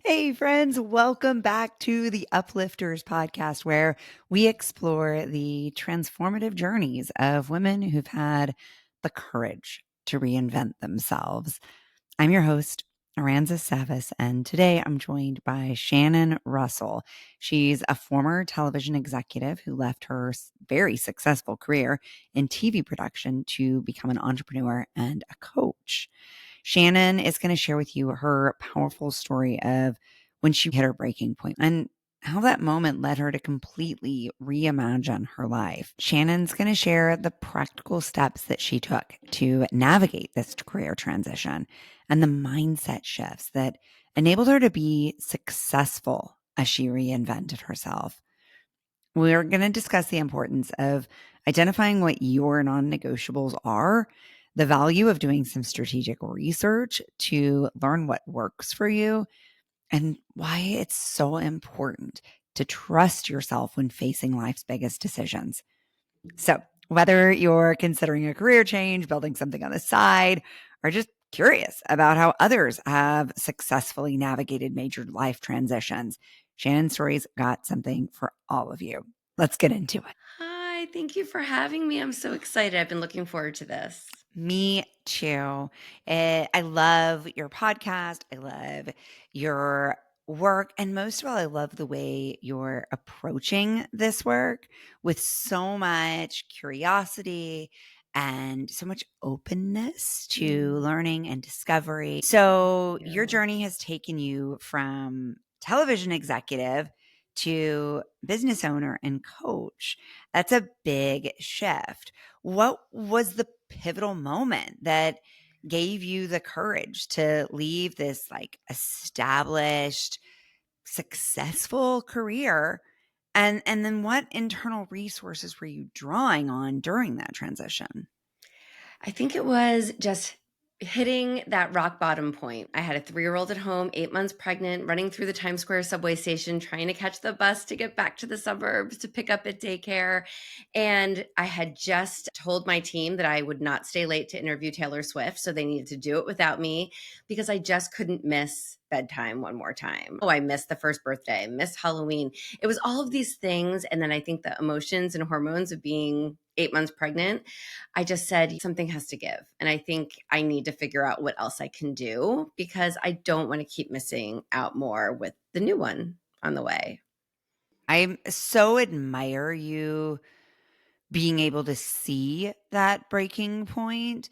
Hey, friends, welcome back to the Uplifters podcast, where we explore the transformative journeys of women who've had the courage to reinvent themselves. I'm your host, Aransas Savas, and today I'm joined by Shannon Russell. She's a former television executive who left her very successful career in TV production to become an entrepreneur and a coach. Shannon is going to share with you her powerful story of when she hit her breaking point and how that moment led her to completely reimagine her life. Shannon's going to share the practical steps that she took to navigate this career transition and the mindset shifts that enabled her to be successful as she reinvented herself. We're going to discuss the importance of identifying what your non-negotiables are, the value of doing some strategic research to learn what works for you, and why it's so important to trust yourself when facing life's biggest decisions. So, whether you're considering a career change, building something on the side, or just curious about how others have successfully navigated major life transitions, Shannon's story's got something for all of you. Let's get into it. Hi, thank you for having me. I'm so excited. I've been looking forward to this. Me too. I love your podcast. I love your work. And most of all, I love the way you're approaching this work with so much curiosity and so much openness to Mm, learning and discovery. So, your you. journey has taken you from television executive to business owner and coach. That's a big shift. What was the pivotal moment that gave you the courage to leave this like established, successful career? And then what internal resources were you drawing on during that transition? I think it was just hitting that rock bottom point. I had a 3-year-old at home, 8 months pregnant, running through the Times Square subway station, trying to catch the bus to get back to the suburbs to pick up at daycare. And I had just told my team that I would not stay late to interview Taylor Swift. So they needed to do it without me because I just couldn't miss bedtime one more time. Oh, I missed the first birthday, missed Halloween. It was all of these things. And then I think the emotions and hormones of being 8 months pregnant, I just said something has to give. And I think I need to figure out what else I can do because I don't want to keep missing out more with the new one on the way. I so admire you being able to see that breaking point.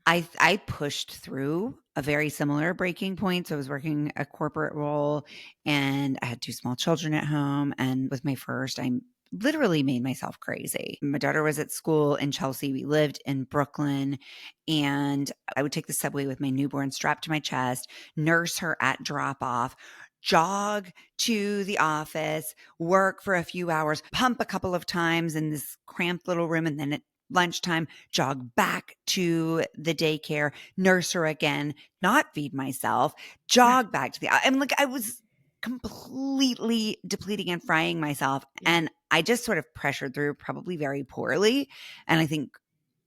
Mm. I pushed through a very similar breaking point. So I was working a corporate role and I had 2 small children at home. And with my first, I literally made myself crazy. My daughter was at school in Chelsea. We lived in Brooklyn, and I would take the subway with my newborn strapped to my chest, nurse her at drop off, jog to the office, work for a few hours, pump a couple of times in this cramped little room, and then at lunchtime, jog back to the daycare, nurse her again, not feed myself, Yeah. jog back to the, I mean, like I was completely depleting and frying myself. Yeah. And I just sort of pressured through probably very poorly. And I think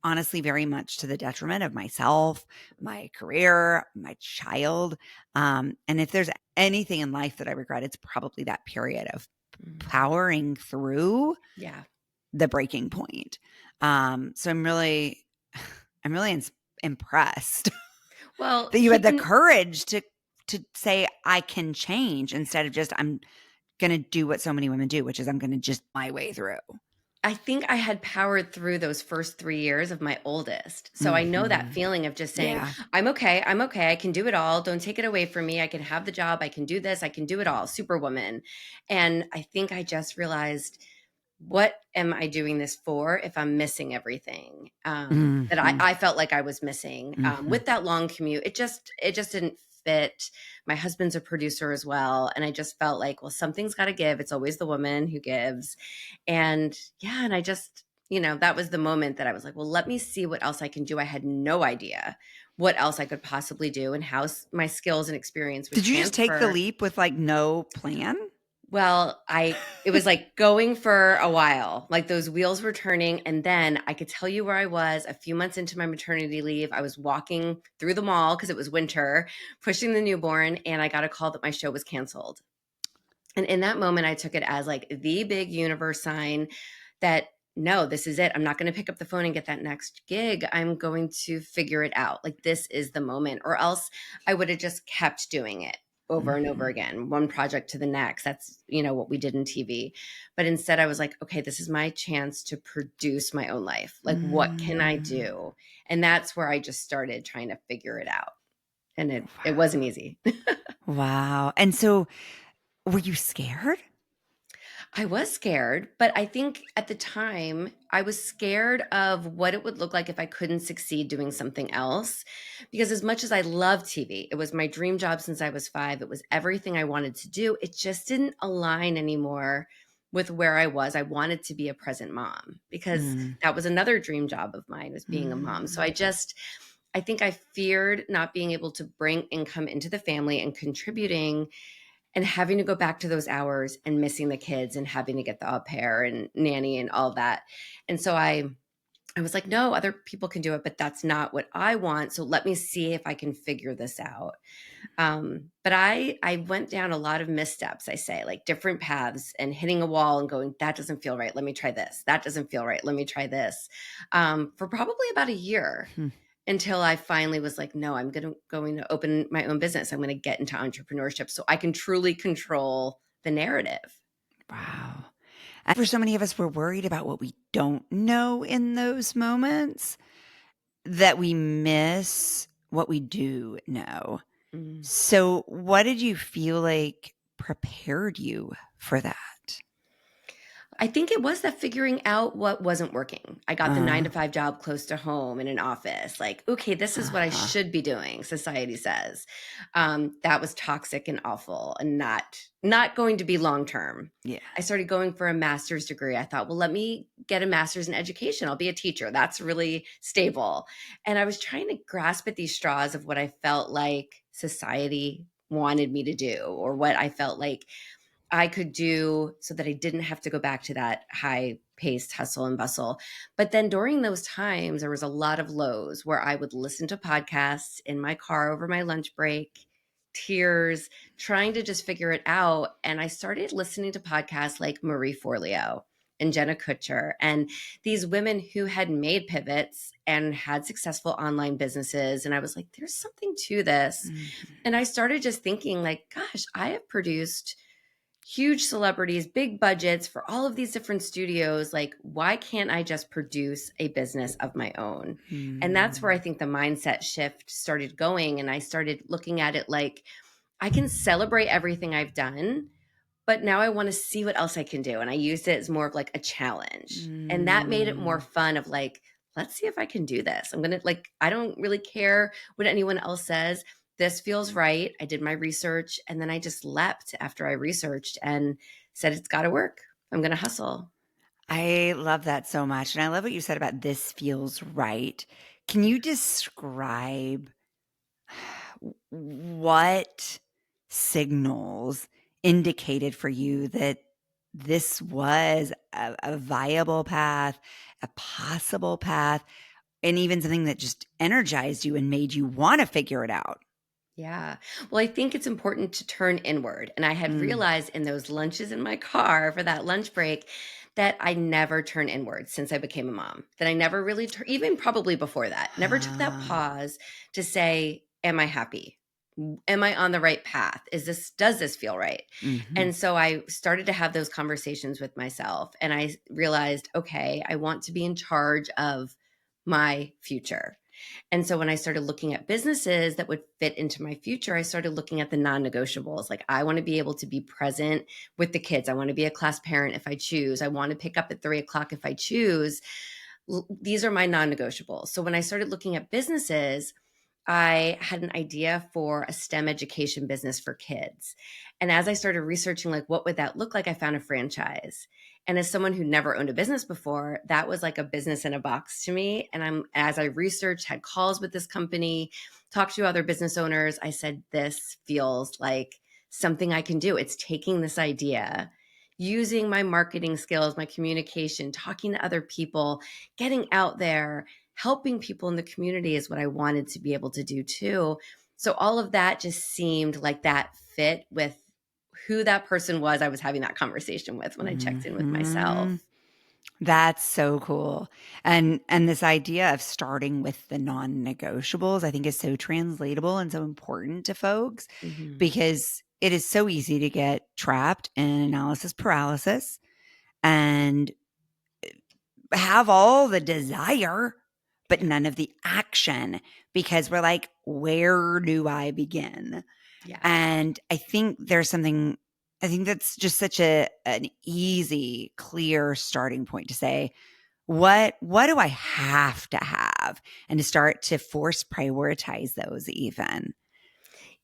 honestly, very much to the detriment of myself, my career, my child. And if there's anything in life that I regret, it's probably that period of Mm. powering through Yeah. the breaking point. So I'm really impressed Well, that you had the keeping courage to say I can change instead of just I'm going to do what so many women do, which is I'm going to just my way through. I think I had powered through those first 3 years of my oldest. So I know that Mhm. feeling of just saying, Yeah. "I'm okay. I'm okay. I can do it all. Don't take it away from me. I can have the job. I can do this. I can do it all. Superwoman." And I think I just realized, what am I doing this for if I'm missing everything that Mhm. I felt like I was missing Mhm. with that long commute? It just didn't fit. My husband's a producer as well, and I just felt like, well, something's got to give. It's always the woman who gives, and yeah, and I just, that was the moment that I was like, well, let me see what else I can do. I had no idea what else I could possibly do and how my skills and experience would Did you just take the transfer. leap with like no plan? Well, it was like going for a while, like those wheels were turning. And then I could tell you where I was a few months into my maternity leave. I was walking through the mall because it was winter, pushing the newborn, and I got a call that my show was canceled. And in that moment, I took it as like the big universe sign that no, this is it. I'm not going to pick up the phone and get that next gig. I'm going to figure it out. Like, this is the moment, or else I would have just kept doing it over and over Mhm. again, one project to the next. That's, what we did in TV. But instead, I was like, okay, this is my chance to produce my own life. Like, what can I Mm. do? And that's where I just started trying to figure it out. And it wasn't easy. Wow. And so were you scared? I was scared, but I think at the time I was scared of what it would look like if I couldn't succeed doing something else. Because as much as I loved TV, it was my dream job since I was 5, it was everything I wanted to do. It just didn't align anymore with where I was. I wanted to be a present mom because Mm. that was another dream job of mine, was being a mom. So Mm. I think I feared not being able to bring income into the family and contributing, and having to go back to those hours and missing the kids and having to get the au pair and nanny and all that. And so I was like, no, other people can do it, but that's not what I want. So let me see if I can figure this out. But I went down a lot of missteps, I say, like different paths, and hitting a wall and going, that doesn't feel right. Let me try this. That doesn't feel right. Let me try this. For probably about a year, Hmm. until I finally was like, no, I'm going to open my own business. I'm going to get into entrepreneurship so I can truly control the narrative. Wow. And for so many of us, we're worried about what we don't know in those moments that we miss what we do know. Mm. So, what did you feel like prepared you for that? I think it was that figuring out what wasn't working. I got the 9 to 5 job close to home in an office. Like, okay, this is what I Uh-huh. should be doing, society says. That was toxic and awful and not going to be long term. Yeah. I started going for a master's degree. I thought, well, let me get a master's in education. I'll be a teacher. That's really stable. And I was trying to grasp at these straws of what I felt like society wanted me to do, or what I felt like I could do so that I didn't have to go back to that high paced hustle and bustle. But then during those times, there was a lot of lows where I would listen to podcasts in my car over my lunch break, tears, trying to just figure it out. And I started listening to podcasts like Marie Forleo and Jenna Kutcher, and these women who had made pivots and had successful online businesses. And I was like, there's something to this. Mhm. And I started just thinking, like, gosh, I have produced huge celebrities, big budgets for all of these different studios. Like, why can't I just produce a business of my own? And that's where I Mm. think the mindset shift started going. And I started looking at it like, I can celebrate everything I've done, but now I want to see what else I can do. And I used it as more of like a challenge. And that made it more Mm. fun of like, let's see if I can do this. I'm going to, like, I don't really care what anyone else says. This feels right. I did my research, and then I just leapt after I researched and said, it's got to work. I'm going to hustle. I love that so much. And I love what you said about this feels right. Can you describe what signals indicated for you that this was a viable path, a possible path, and even something that just energized you and made you want to figure it out? Yeah. Well, I think it's important to turn inward. And I had Mm. realized in those lunches in my car for that lunch break that I never turn inward since I became a mom, that I never really, even probably before that, never took that Ah. pause to say, am I happy? Am I on the right path? Does this feel right? Mhm. And so I started to have those conversations with myself, and I realized, okay, I want to be in charge of my future. And so when I started looking at businesses that would fit into my future, I started looking at the non-negotiables. Like, I want to be able to be present with the kids. I want to be a class parent if I choose. I want to pick up at 3 o'clock if I choose. These are my non-negotiables. So when I started looking at businesses, I had an idea for a STEM education business for kids. And as I started researching, like, what would that look like, I found a franchise. And as someone who never owned a business before, that was like a business in a box to me. And as I researched, had calls with this company, talked to other business owners, I said, this feels like something I can do. It's taking this idea, using my marketing skills, my communication, talking to other people, getting out there, helping people in the community is what I wanted to be able to do too. So all of that just seemed like that fit with who that person was I was having that conversation with when I checked in with Mhm. myself. That's so cool. And this idea of starting with the non-negotiables, I think is so translatable and so important to folks Mhm. because it is so easy to get trapped in analysis paralysis and have all the desire, but Yeah. none of the action because we're like, where do I begin? Yeah. And I think that's just such an easy, clear starting point to say, what do I have to have? And to start to force prioritize those even.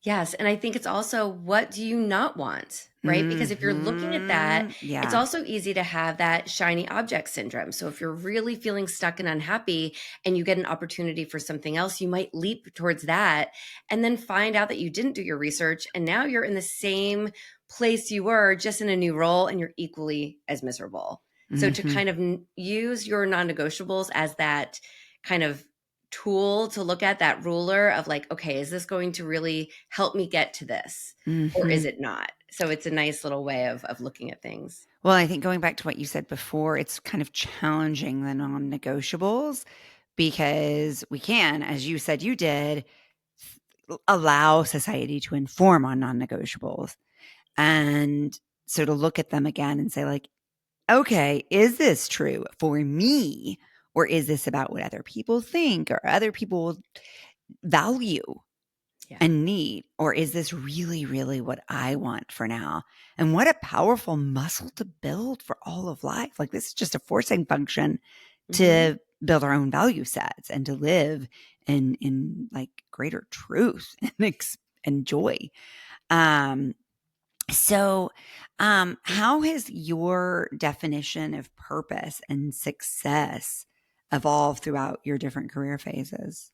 Yes, and I think it's also what do you not want, right? Because if you're looking at that, it's Yeah. also easy to have that shiny object syndrome. So if you're really feeling stuck and unhappy and you get an opportunity for something else, you might leap towards that and then find out that you didn't do your research and now you're in the same place you were just in a new role and you're equally as miserable. So to Mhm. kind of use your non-negotiables as that kind of tool to look at, that ruler of like, okay, is this going to really help me get to this or is Mhm. it not? So it's a nice little way of looking at things. Well, I think going back to what you said before, it's kind of challenging the non-negotiables because we can, as you said you did, allow society to inform on non-negotiables. And so to look at them again and say like, okay, is this true for me? Or is this about what other people think or other people value Yeah. and need? Or is this really, really what I want for now? And what a powerful muscle to build for all of life. Like this is just a forcing function Hmm. to build our own value sets and to live in like greater truth and joy. Um, so, how has your definition of purpose and success evolved throughout your different career phases?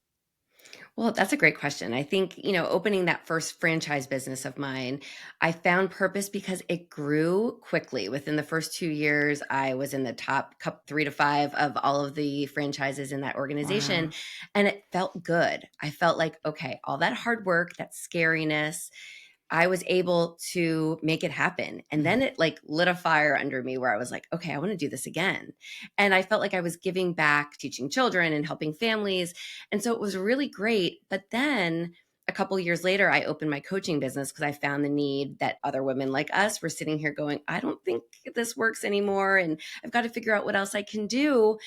Well, that's a great question. I think, opening that first franchise business of mine, I found purpose because it grew quickly. Within the first 2 years, I was in the top 3 to 5 of all of the franchises in that organization. Wow. And it felt good. I felt like, okay, all that hard work, that scariness, I was able to make it happen. And Mm. then it like lit a fire under me where I was like, okay, I want to do this again. And I felt like I was giving back, teaching children and helping families. And so it was really great. But then a couple years later, I opened my coaching business because I found the need that other women like us were sitting here going, I don't think this works anymore. And I've got to figure out what else I can do.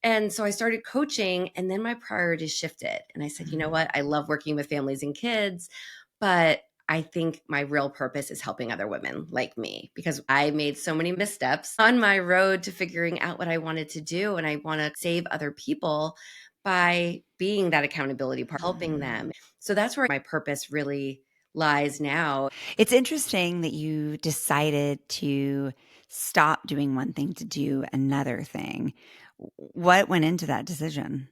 And so I started coaching, and then my priorities shifted. And I said, you know Mm. what? I love working with families and kids, but I think my real purpose is helping other women like me because I made so many missteps on my road to figuring out what I wanted to do. And I want to save other people by being that accountability part, helping Mm. them. So that's where my purpose really lies now. It's interesting that you decided to stop doing one thing to do another thing. What went into that decision?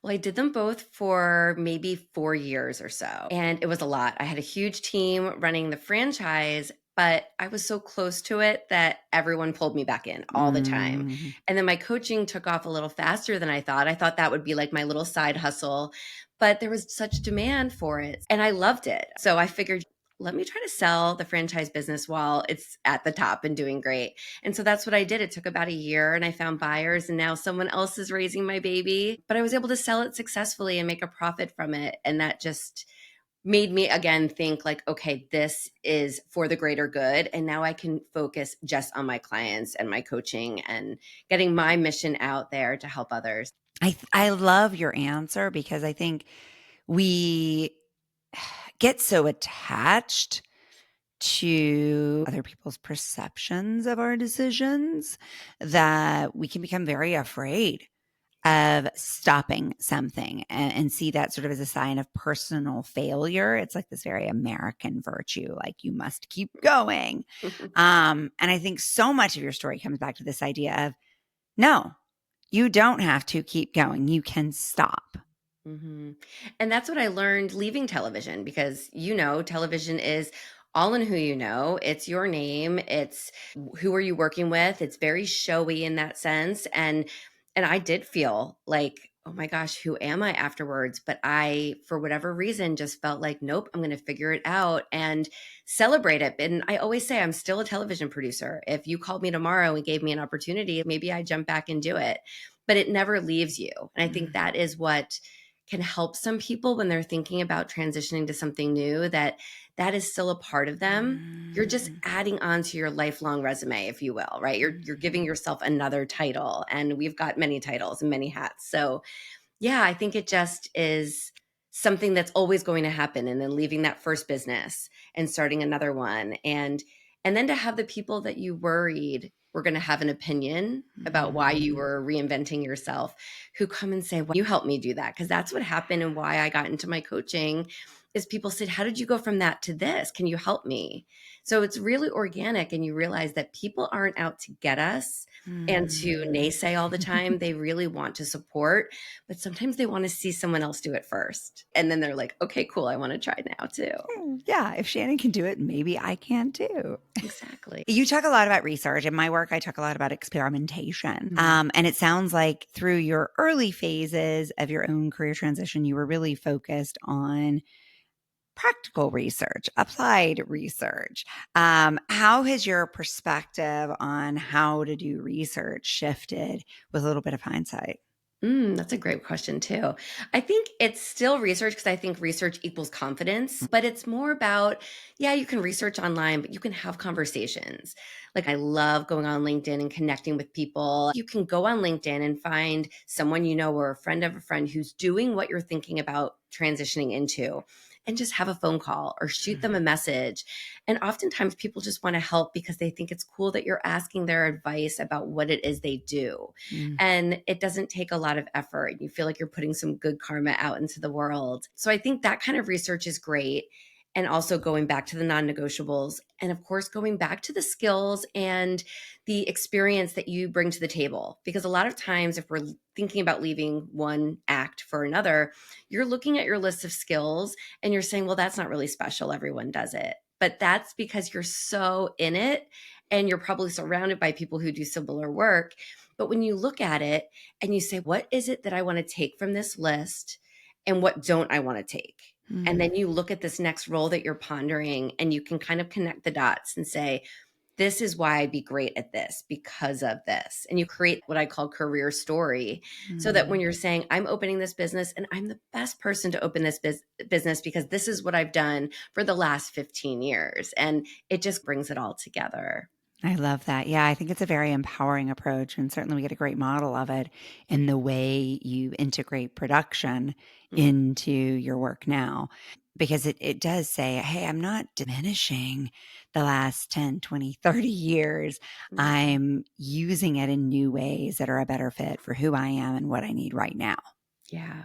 Well, I did them both for maybe 4 years or so, and it was a lot. I had a huge team running the franchise, but I was so close to it that everyone pulled me back in all the time. Mm. And then my coaching took off a little faster than I thought. I thought that would be like my little side hustle, but there was such demand for it, and I loved it. So I figured, let me try to sell the franchise business while it's at the top and doing great. And so that's what I did. It took about a year and I found buyers and now someone else is raising my baby. But I was able to sell it successfully and make a profit from it. And that just made me again think like, okay, this is for the greater good. And now I can focus just on my clients and my coaching and getting my mission out there to help others. I love your answer because I think we get so attached to other people's perceptions of our decisions that we can become very afraid of stopping something and see that sort of as a sign of personal failure. It's like this very American virtue, like you must keep going. And I think so much of your story comes back to this idea of no, you don't have to keep going. You can stop. Mhm. And that's what I learned leaving television because, television is all in who you know. It's your name. It's who are you working with. It's very showy in that sense. And I did feel like, oh my gosh, who am I afterwards? But I, for whatever reason, just felt like, nope, I'm going to figure it out and celebrate it. And I always say I'm still a television producer. If you called me tomorrow and gave me an opportunity, maybe I jump back and do it. But it never leaves you. And I think that is what can help some people when they're thinking about transitioning to something new, that is still a part of them. You're just adding on to your lifelong resume, if you will, right? You're giving yourself another title, and we've got many titles and many hats. So yeah, I think it just is something that's always going to happen, and then leaving that first business and starting another one, and then to have the people that you worried were going to have an opinion about why you were reinventing yourself, who come and say, well, you helped me do that. Because that's what happened, and why I got into my coaching is people said, how did you go from that to this? Can you help me? So it's really organic, and you realize that people aren't out to get us and to naysay all the time. They really want to support, but sometimes they want to see someone else do it first. And then they're like, okay, cool. I want to try now too. Yeah, if Shannon can do it, maybe I can too. Exactly. You talk a lot about research. In my work, I talk a lot about experimentation. And it sounds like through your early phases of your own career transition, you were really focused on practical research, applied research. How has your perspective on how to do research shifted with a little bit of hindsight? That's a great question too. I think it's still research, because I think research equals confidence, but it's more about, yeah, you can research online, but you can have conversations. Like, I love going on LinkedIn and connecting with people. You can go on LinkedIn and find someone you know, or a friend of a friend, who's doing what you're thinking about transitioning into, and just have a phone call or shoot them a message. And oftentimes people just want to help because they think it's cool that you're asking their advice about what it is they do. And it doesn't take a lot of effort. You feel like you're putting some good karma out into the world. So I think that kind of research is great. And also going back to the non-negotiables, and of course, going back to the skills and the experience that you bring to the table. Because a lot of times, if we're thinking about leaving one act for another, you're looking at your list of skills and you're saying, well, that's not really special. Everyone does it. But that's because you're so in it, and you're probably surrounded by people who do similar work. But when you look at it and you say, what is it that I want to take from this list, and what don't I want to take? And then you look at this next role that you're pondering, and you can kind of connect the dots and say, this is why I'd be great at this because of this. And you create what I call career story, so that when you're saying, I'm opening this business and I'm the best person to open this business because this is what I've done for the last 15 years. And it just brings it all together. I love that. Yeah, I think it's a very empowering approach. And certainly we get a great model of it in the way you integrate production into your work now. Because it does say, hey, I'm not diminishing the last 10, 20, 30 years. I'm using it in new ways that are a better fit for who I am and what I need right now. Yeah.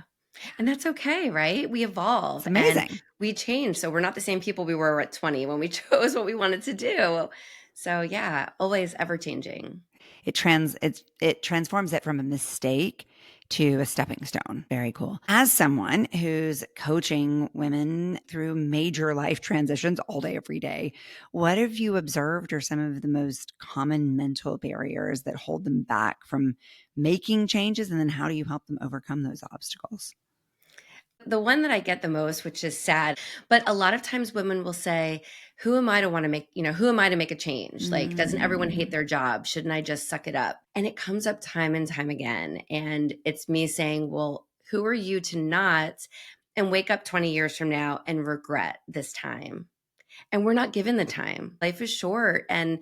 And that's okay, right? We evolve It's and amazing. we change. So we're not the same people we were at 20 when we chose what we wanted to do. So yeah, always ever changing. It transforms it from a mistake to a stepping stone. Very cool. As someone who's coaching women through major life transitions all day, every day, what have you observed are some of the most common mental barriers that hold them back from making changes? And then how do you help them overcome those obstacles? The one that I get the most, which is sad, but a lot of times women will say, who am I to want to make, who am I to make a change? Like, doesn't everyone hate their job? Shouldn't I just suck it up? And it comes up time and time again. And it's me saying, well, who are you to not and wake up 20 years from now and regret this time? And we're not given the time. Life is short. And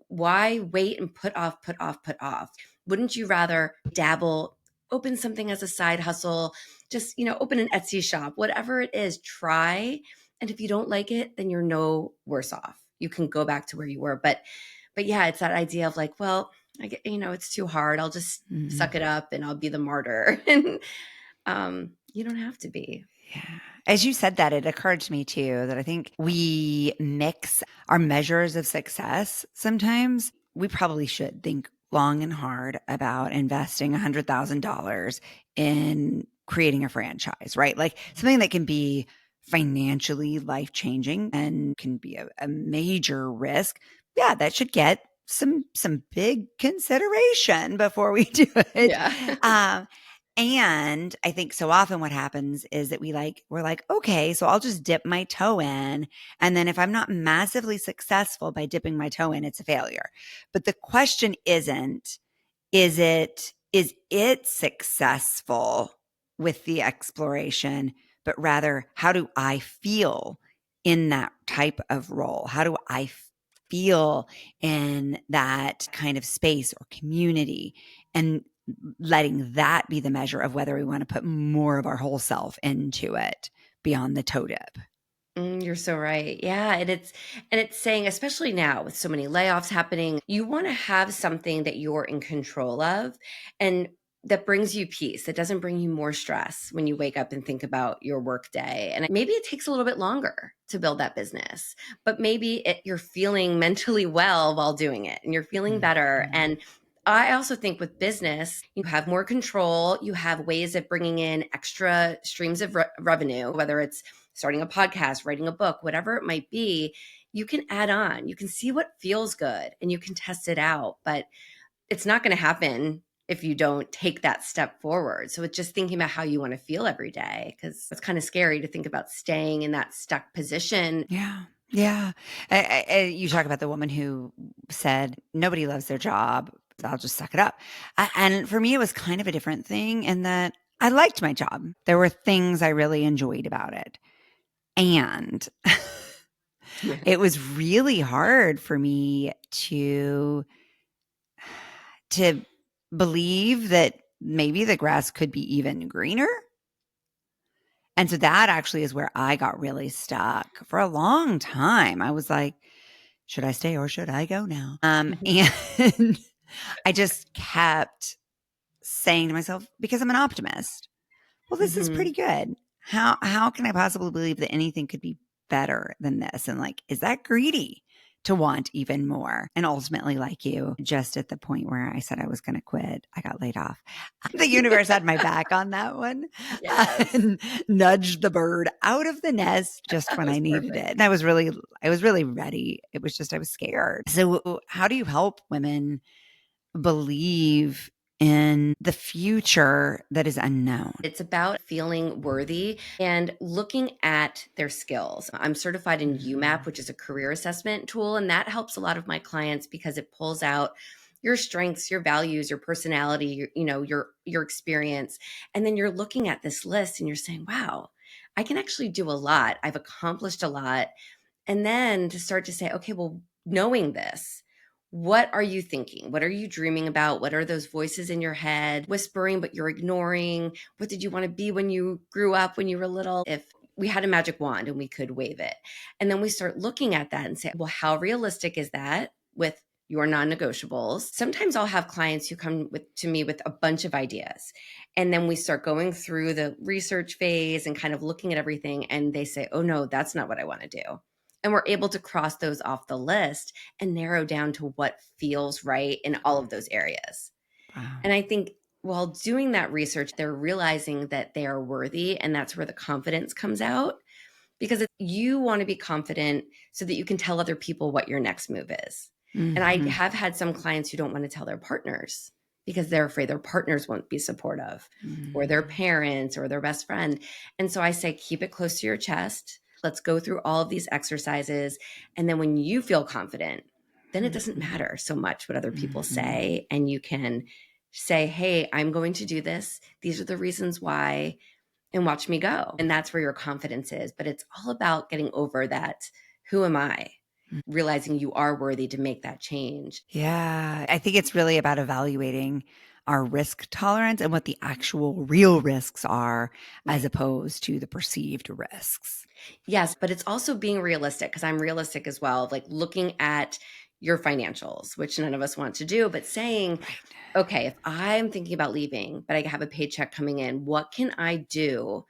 why wait and put off, put off, put off? Wouldn't you rather dabble, open something as a side hustle, just, open an Etsy shop, whatever it is, try. And if you don't like it, then you're no worse off. You can go back to where you were. But yeah, it's that idea of like, well, I get, it's too hard. I'll just suck it up and I'll be the martyr. And you don't have to be. Yeah. As you said that, it occurred to me too that I think we mix our measures of success sometimes. We probably should think long and hard about investing $100,000 in creating a franchise, right? Like something that can be financially life-changing and can be a major risk, yeah, that should get some big consideration before we do it. Yeah. Um, and I think so often what happens is that we're like, okay, so I'll just dip my toe in. And then if I'm not massively successful by dipping my toe in, it's a failure. But the question isn't, is it successful with the exploration, but rather how do I feel in that type of role? How do I feel in that kind of space or community? And letting that be the measure of whether we want to put more of our whole self into it beyond the toe dip. You're so right. Yeah, and it's saying, especially now with so many layoffs happening, you want to have something that you're in control of and that brings you peace. That doesn't bring you more stress when you wake up and think about your work day. And maybe it takes a little bit longer to build that business, but maybe you're feeling mentally well while doing it and you're feeling better. Mhm. And I also think with business, you have more control. You have ways of bringing in extra streams of revenue, whether it's starting a podcast, writing a book, whatever it might be. You can add on, you can see what feels good and you can test it out, but it's not going to happen if you don't take that step forward. So it's just thinking about how you want to feel every day, because it's kind of scary to think about staying in that stuck position. Yeah. Yeah. You talk about the woman who said, nobody loves their job. So I'll just suck it up. And for me, it was kind of a different thing in that I liked my job. There were things I really enjoyed about it. And it was really hard for me to believe that maybe the grass could be even greener. And so that actually is where I got really stuck for a long time. I was like, should I stay or should I go now? And I just kept saying to myself, because I'm an optimist, well, this is Mhm. pretty good. How can I possibly believe that anything could be better than this? And like, is that greedy to want even more? And ultimately, like you, just at the point where I said I was going to quit, I got laid off. The universe had my back on that one Yes. and nudged the bird out of the nest just That when I was needed perfect. it. And I was really ready. It was just I was scared. So how do you help women believe in the future that is unknown? It's about feeling worthy and looking at their skills. I'm certified in UMAP, Mhm. which is a career assessment tool, and that helps a lot of my clients because it pulls out your strengths, your values, your personality, your experience. And then you're looking at this list and you're saying, "Wow, I can actually do a lot. I've accomplished a lot." And then to start to say, okay, well, knowing this, what are you thinking? What are you dreaming about? What are those voices in your head whispering, but you're ignoring? What did you want to be when you grew up, when you were little? If we had a magic wand and we could wave it. And then we start looking at that and say, well, how realistic is that with your non-negotiables? Sometimes I'll have clients who come to me with a bunch of ideas. And then we start going through the research phase and kind of looking at everything. And they say, oh, no, that's not what I want to do. And we're able to cross those off the list and narrow down to what feels right in all of those areas. Wow. And I think while doing that research, they're realizing that they are worthy. And that's where the confidence comes out, because you want to be confident so that you can tell other people what your next move is. And I Mhm. have had some clients who don't want to tell their partners because they're afraid their partners won't be supportive, or their Mhm. parents or their best friend. And so I say, keep it close to your chest. Let's go through all of these exercises. And then when you feel confident, then it doesn't Mhm. matter so much what other people Mhm. say. And you can say, hey, I'm going to do this. These are the reasons why, and watch me go. And that's where your confidence is. But it's all about getting over that. Who am I? Realizing you are worthy to make that change. Yeah, I think it's really about evaluating our risk tolerance and what the actual real risks are as Right. opposed to the perceived risks. Yes, but it's also being realistic, because I'm realistic as well, like looking at your financials, which none of us want to do, but saying, Right. okay, if I'm thinking about leaving, but I have a paycheck coming in, what can I do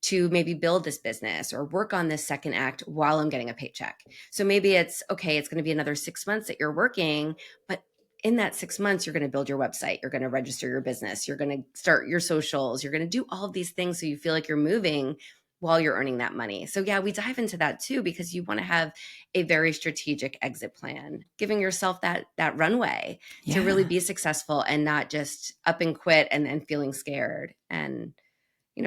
to maybe build this business or work on this second act while I'm getting a paycheck? So maybe it's okay, it's going to be another 6 months that you're working, but in that 6 months, you're going to build your website, you're going to register your business, you're going to start your socials, you're going to do all of these things so you feel like you're moving. while you're earning that money. So yeah, we dive into that too, because you want to have a very strategic exit plan, giving yourself that runway to really Yeah. be successful and not just up and quit and then feeling scared. And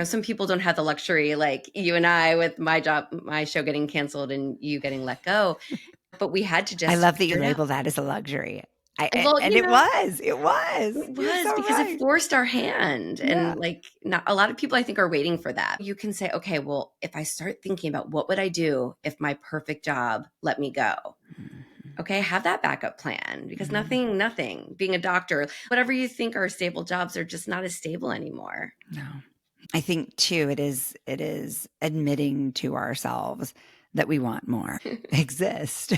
some people don't have the luxury like you and I with my job, my show getting canceled and you getting let go, but we had to I just love that you figure it out. label that as a luxury. Well, And it was. it You're was so because it right. forced our hand, Yeah. and like not a lot of people I think are waiting for that. You can say, okay, well, if I start thinking about what would I do if my perfect job let me go? Mhm. Okay, have that backup plan because Mhm. nothing being a doctor, whatever you think are stable jobs are just not as stable anymore. No. I think too it is admitting to ourselves that we want more exist.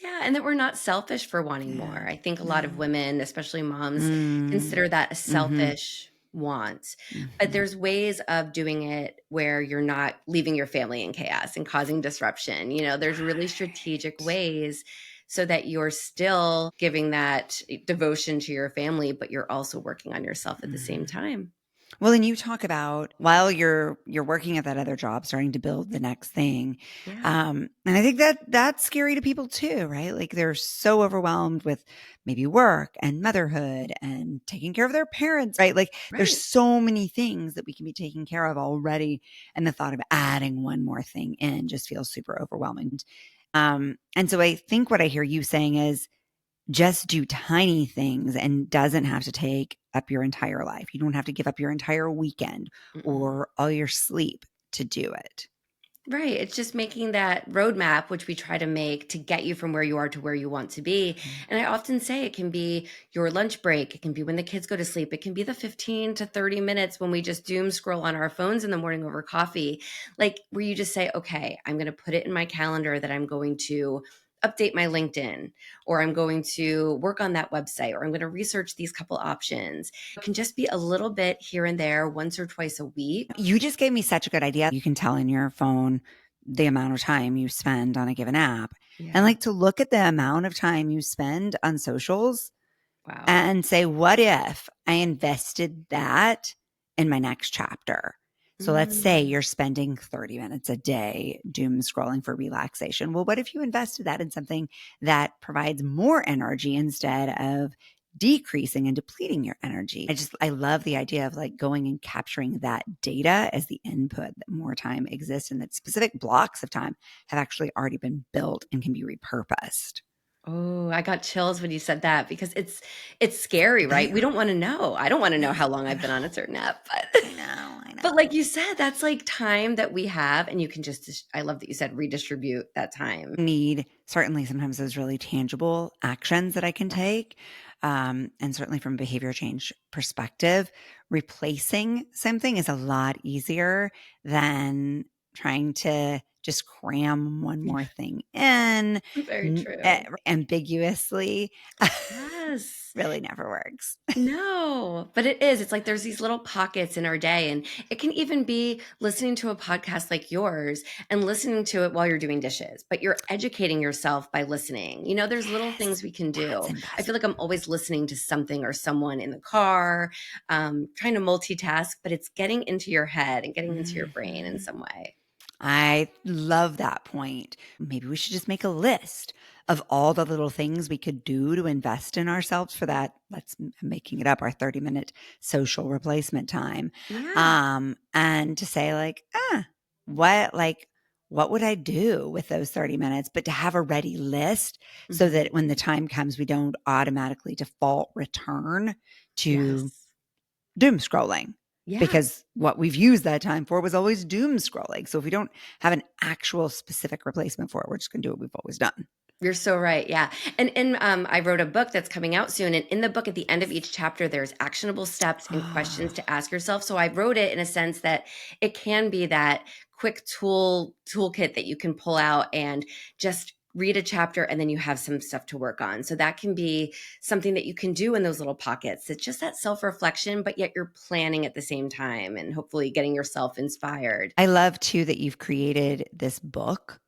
Yeah, and that we're not selfish for wanting more. Yeah. I think a lot of No. women, especially moms, Mm. consider that a Mhm. selfish want. But Mhm. there's ways of doing it where you're not leaving your family in chaos and causing disruption. There's really strategic Right. ways so that you're still giving that devotion to your family, but you're also working on yourself at the same Mhm. time. Well, and you talk about while you're working at that other job, starting to build the next thing, Yeah, and I think that that's scary to people too, right? Like they're so overwhelmed with maybe work and motherhood and taking care of their parents, right? Like there's right. so many things that we can be taking care of already, and the thought of adding one more thing in just feels super overwhelming. And so I think what I hear you saying is just do tiny things and doesn't have to take up your entire life. You don't have to give up your entire weekend Mm-mm. or all your sleep to do it. Right. It's just making that roadmap, which we try to make to get you from where you are to where you want to be. Mhm. And I often say it can be your lunch break. It can be when the kids go to sleep. It can be the 15 to 30 minutes when we just doom scroll on our phones in the morning over coffee, like where you just say, okay, I'm going to put it in my calendar that I'm going to update my LinkedIn, or I'm going to work on that website, or I'm going to research these couple options. It can just be a little bit here and there once or twice a week. You just gave me such a good idea. You can tell in your phone the amount of time you spend on a given app and Yeah. like to look at the amount of time you spend on socials Wow. and say, what if I invested that in my next chapter? So let's say Mm. you're spending 30 minutes a day doom scrolling for relaxation. Well, what if you invested that in something that provides more energy instead of decreasing and depleting your energy? I love the idea of like going and capturing that data as the input that more time exists and that specific blocks of time have actually already been built and can be repurposed. Oh, I got chills when you said that because it's scary, right? We Yeah. don't wanna know. I don't wanna know No, how long I I've been on know. a certain app, but I know, I but like know. you said, that's like time that we have and you can just I love that you said redistribute that time. Need certainly sometimes those really tangible actions that I can take. And certainly from a behavior change perspective, replacing something is a lot easier than trying to just cram one more thing in Very true. ambiguously. Yes. Really never works. No, but it is. It's like there's these little pockets in our day, and it can even be listening to a podcast like yours and listening to it while you're doing dishes, but you're educating yourself by listening. There's little Yes, things we can that's do. I feel like I'm investment. always listening to something or someone in the car, trying to multitask, but it's getting into your head and getting into your brain in Mhm. some way. I love that point. Maybe we should just make a list of all the little things we could do to invest in ourselves for that. I'm making it up, our 30-minute social replacement time. Yeah. And to say like, what would I do with those 30 minutes? But to have a ready list so that when Mhm. the time comes, we don't automatically default return to Yes. doom scrolling Yeah. because what we've used that time for was always doom scrolling. So if we don't have an actual specific replacement for it, we're just going to do what we've always done. You're so right. Yeah. And I wrote a book that's coming out soon. And in the book, at the end of each chapter, there's actionable steps and questions Oh, to ask yourself. So I wrote it in a sense that it can be that quick toolkit that you can pull out and just read a chapter and then you have some stuff to work on. So that can be something that you can do in those little pockets. It's just that self-reflection, but yet you're planning at the same time and hopefully getting yourself inspired. I love too that you've created this book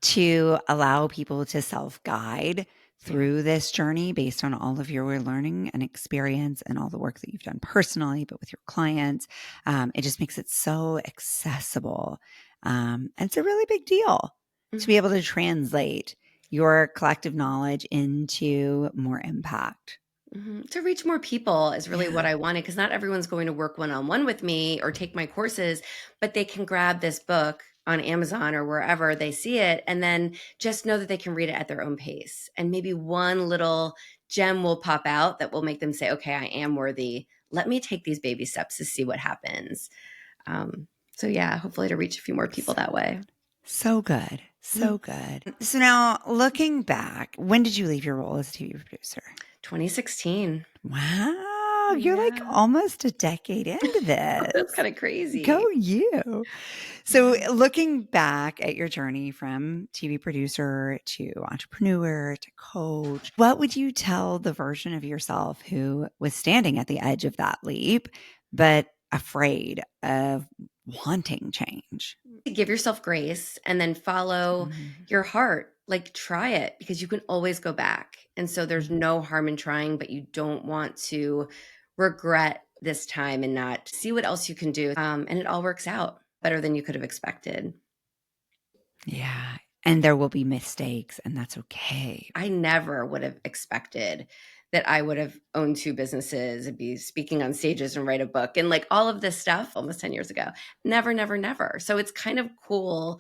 to allow people to self guide Yeah. through this journey based on all of your learning and experience and all the work that you've done personally, but with your clients. It just makes it so accessible. And it's a really big deal to be Mhm. able to translate your collective knowledge into more impact. To reach more people is really what Yeah. I wanted because not everyone's going to work one on one with me or take my courses, but they can grab this book on Amazon or wherever they see it and then just know that they can read it at their own pace. And maybe one little gem will pop out that will make them say, okay, I am worthy. Let me take these baby steps to see what happens. So, yeah, hopefully to reach a few more people So that way. So good. Mm. So good. So now looking back, when did you leave your role as a TV producer? 2016. Wow. You're like Yeah. almost a decade into That's this. kind of Go crazy. you. So Yeah. looking back at your journey from TV producer to entrepreneur to coach, what would you tell the version of yourself who was standing at the edge of that leap, but afraid of wanting change? Give yourself grace and then follow Mhm. your heart. Like try it because you can always go back. And so there's no harm in trying, but you don't want to regret this time and not see what else you can do. And it all works out better than you could have expected. Yeah. And there will be mistakes, and that's okay. I never would have expected that I would have owned 2 businesses and be speaking on stages and write a book and like all of this stuff almost 10 years ago. Never, never, never. So it's kind of cool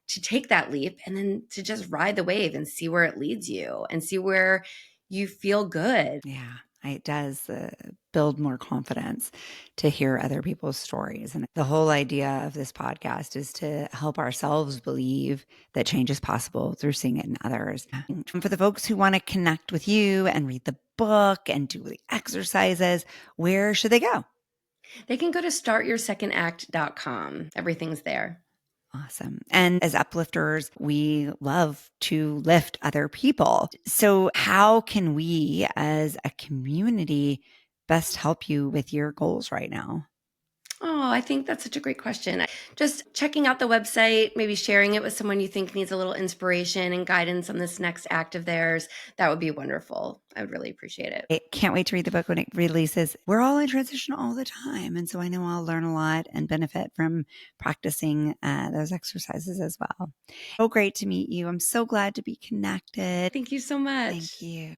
to take that leap and then to just ride the wave and see where it leads you and see where you feel good. Yeah. It does build more confidence to hear other people's stories. And the whole idea of this podcast is to help ourselves believe that change is possible through seeing it in others. And for the folks who want to connect with you and read the book and do the exercises, where should they go? They can go to startyoursecond.com. Everything's there. Awesome. And as uplifters, we love to lift other people. So, how can we as a community best help you with your goals right now? Oh, I think that's such a great question. Just checking out the website, maybe sharing it with someone you think needs a little inspiration and guidance on this next act of theirs. That would be wonderful. I would really appreciate it. I can't wait to read the book when it releases. We're all in transition all the time. And so I know I'll learn a lot and benefit from practicing those exercises as well. So great to meet you. I'm so glad to be connected. Thank you so Thank much. you.